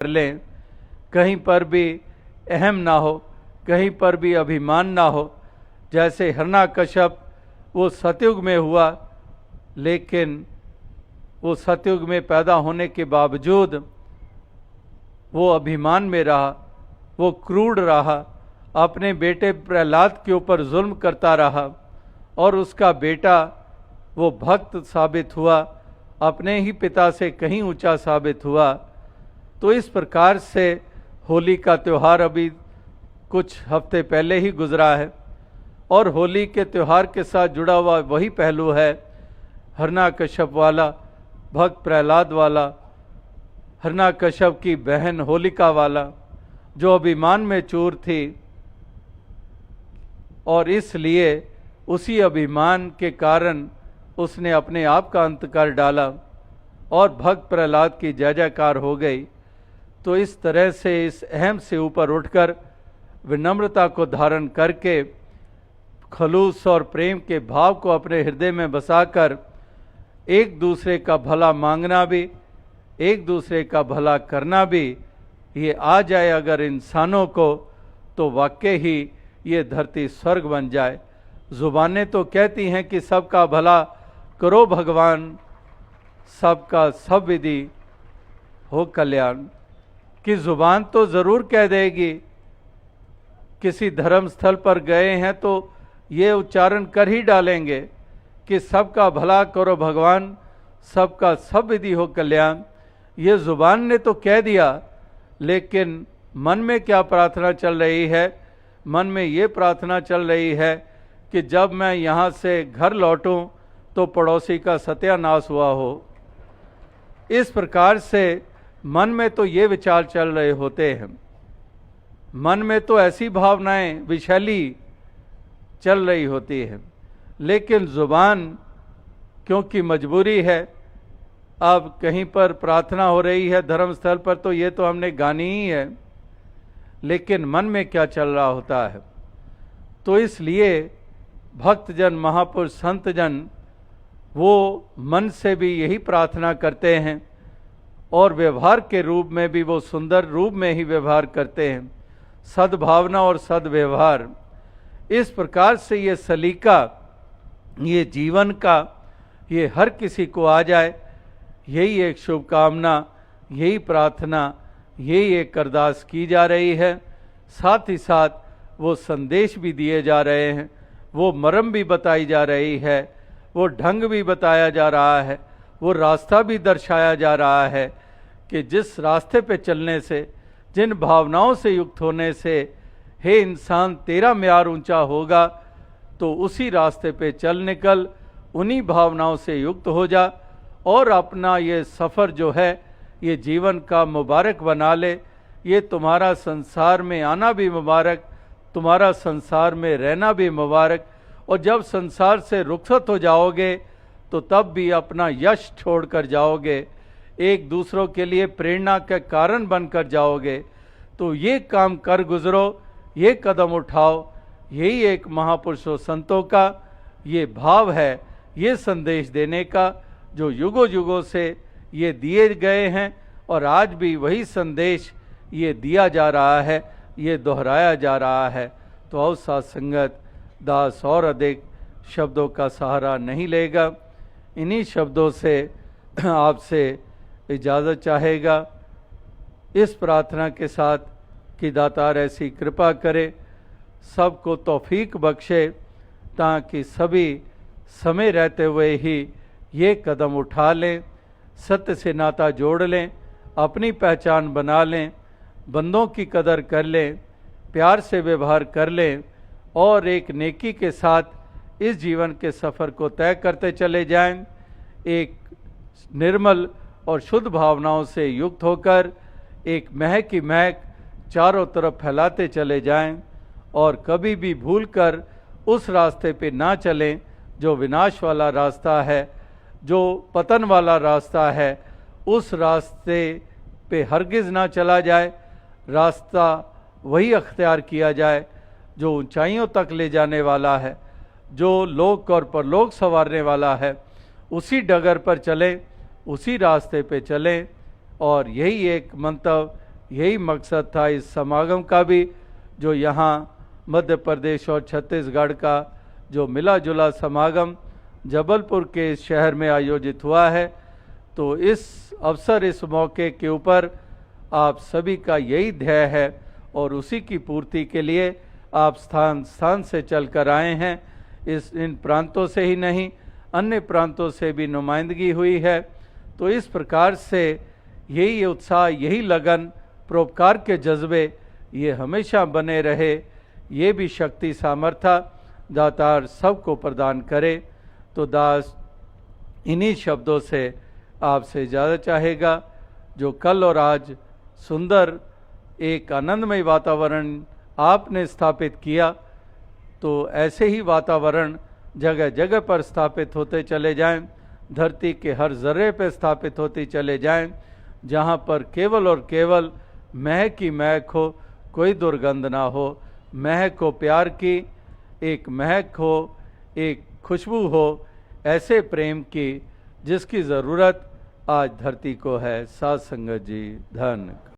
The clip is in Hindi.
कर लें, कहीं पर भी अहम ना हो, कहीं पर भी अभिमान ना हो। जैसे हिरण्यकश्यप वो सतयुग में हुआ, लेकिन वो सतयुग में पैदा होने के बावजूद वो अभिमान में रहा, वो क्रूर रहा, अपने बेटे प्रहलाद के ऊपर जुल्म करता रहा और उसका बेटा वो भक्त साबित हुआ, अपने ही पिता से कहीं ऊंचा साबित हुआ। तो इस प्रकार से होली का त्यौहार अभी कुछ हफ्ते पहले ही गुजरा है और होली के त्यौहार के साथ जुड़ा हुआ वही पहलू है हिरण्यकश्यप वाला, भक्त प्रहलाद वाला, हिरण्यकश्यप की बहन होलिका वाला, जो अभिमान में चूर थी और इसलिए उसी अभिमान के कारण उसने अपने आप का अंत कर डाला और भक्त प्रहलाद की जय जयकार हो गई। तो इस तरह से इस अहम से ऊपर उठकर विनम्रता को धारण करके खलूस और प्रेम के भाव को अपने हृदय में बसाकर एक दूसरे का भला मांगना भी, एक दूसरे का भला करना भी ये आ जाए अगर इंसानों को, तो वाकई ही ये धरती स्वर्ग बन जाए। ज़ुबानें तो कहती हैं कि सबका भला करो भगवान, सबका सब विधि हो कल्याण, कि ज़ुबान तो ज़रूर कह देगी। किसी धर्म स्थल पर गए हैं तो ये उच्चारण कर ही डालेंगे कि सबका भला करो भगवान, सबका सब विधि हो कल्याण। ये ज़ुबान ने तो कह दिया, लेकिन मन में क्या प्रार्थना चल रही है? मन में ये प्रार्थना चल रही है कि जब मैं यहाँ से घर लौटूं तो पड़ोसी का सत्यानाश हुआ हो। इस प्रकार से मन में तो ये विचार चल रहे होते हैं, मन में तो ऐसी भावनाएं विशैली चल रही होती है, लेकिन ज़ुबान क्योंकि मजबूरी है, अब कहीं पर प्रार्थना हो रही है धर्म स्थल पर तो ये तो हमने गानी ही है, लेकिन मन में क्या चल रहा होता है। तो इसलिए भक्तजन, महापुरुष, संतजन वो मन से भी यही प्रार्थना करते हैं और व्यवहार के रूप में भी वो सुंदर रूप में ही व्यवहार करते हैं, सद्भावना और सद्व्यवहार। इस प्रकार से ये सलीका, ये जीवन का, ये हर किसी को आ जाए, यही एक शुभकामना, यही प्रार्थना, यही एक अरदास की जा रही है। साथ ही साथ वो संदेश भी दिए जा रहे हैं, वो मरम भी बताई जा रही है, वो ढंग भी बताया जा रहा है, वो रास्ता भी दर्शाया जा रहा है कि जिस रास्ते पे चलने से, जिन भावनाओं से युक्त होने से हे इंसान तेरा म्यार ऊंचा होगा, तो उसी रास्ते पे चल निकल, उन्हीं भावनाओं से युक्त हो जा और अपना ये सफ़र जो है ये जीवन का मुबारक बना ले। ये तुम्हारा संसार में आना भी मुबारक, तुम्हारा संसार में रहना भी मुबारक, और जब संसार से रुखसत हो जाओगे तो तब भी अपना यश छोड़कर जाओगे, एक दूसरों के लिए प्रेरणा के कारण बनकर जाओगे। तो ये काम कर गुजरो, ये कदम उठाओ, यही एक महापुरुषों संतों का ये भाव है, ये संदेश देने का जो युगों युगों से ये दिए गए हैं और आज भी वही संदेश ये दिया जा रहा है, ये दोहराया जा रहा है। तो आओ साथ संगत, दास और अधिक शब्दों का सहारा नहीं लेगा, इन्हीं शब्दों से आपसे इजाज़त चाहेगा, इस प्रार्थना के साथ कि दातार ऐसी कृपा करे, सबको तौफीक बख्शे, ताकि सभी समय रहते हुए ही ये कदम उठा लें, सत्य से नाता जोड़ लें, अपनी पहचान बना लें, बंदों की कदर कर लें, प्यार से व्यवहार कर लें और एक नेकी के साथ इस जीवन के सफ़र को तय करते चले जाएं, एक निर्मल और शुद्ध भावनाओं से युक्त होकर एक महक की महक चारों तरफ फैलाते चले जाएं और कभी भी भूलकर उस रास्ते पे ना चलें जो विनाश वाला रास्ता है, जो पतन वाला रास्ता है। उस रास्ते पे हरगिज़ ना चला जाए, रास्ता वही अख्तियार किया जाए जो ऊंचाइयों तक ले जाने वाला है, जो लोक और परलोक संवारने वाला है। उसी डगर पर चलें, उसी रास्ते पे चलें और यही एक मंतव्य, यही मकसद था इस समागम का भी, जो यहाँ मध्य प्रदेश और छत्तीसगढ़ का जो मिला जुला समागम जबलपुर के शहर में आयोजित हुआ है। तो इस अवसर, इस मौके के ऊपर आप सभी का यही ध्येय है और उसी की पूर्ति के लिए आप स्थान स्थान से चलकर आए हैं। इन प्रांतों से ही नहीं, अन्य प्रांतों से भी नुमाइंदगी हुई है। तो इस प्रकार से यही उत्साह, यही लगन, परोपकार के जज्बे ये हमेशा बने रहे। ये भी शक्ति सामर्थ्य दातार सबको प्रदान करे। तो दास इन्हीं शब्दों से आपसे ज़्यादा चाहेगा, जो कल और आज सुंदर एक आनंदमय वातावरण आपने स्थापित किया, तो ऐसे ही वातावरण जगह जगह पर स्थापित होते चले जाएं, धरती के हर जर्रे पे स्थापित होती चले जाएं, जहां पर केवल और केवल महक की महक हो, कोई दुर्गंध ना हो। महक हो प्यार की, एक महक हो, एक खुशबू हो ऐसे प्रेम की जिसकी ज़रूरत आज धरती को है। साध संगत जी, धन्य।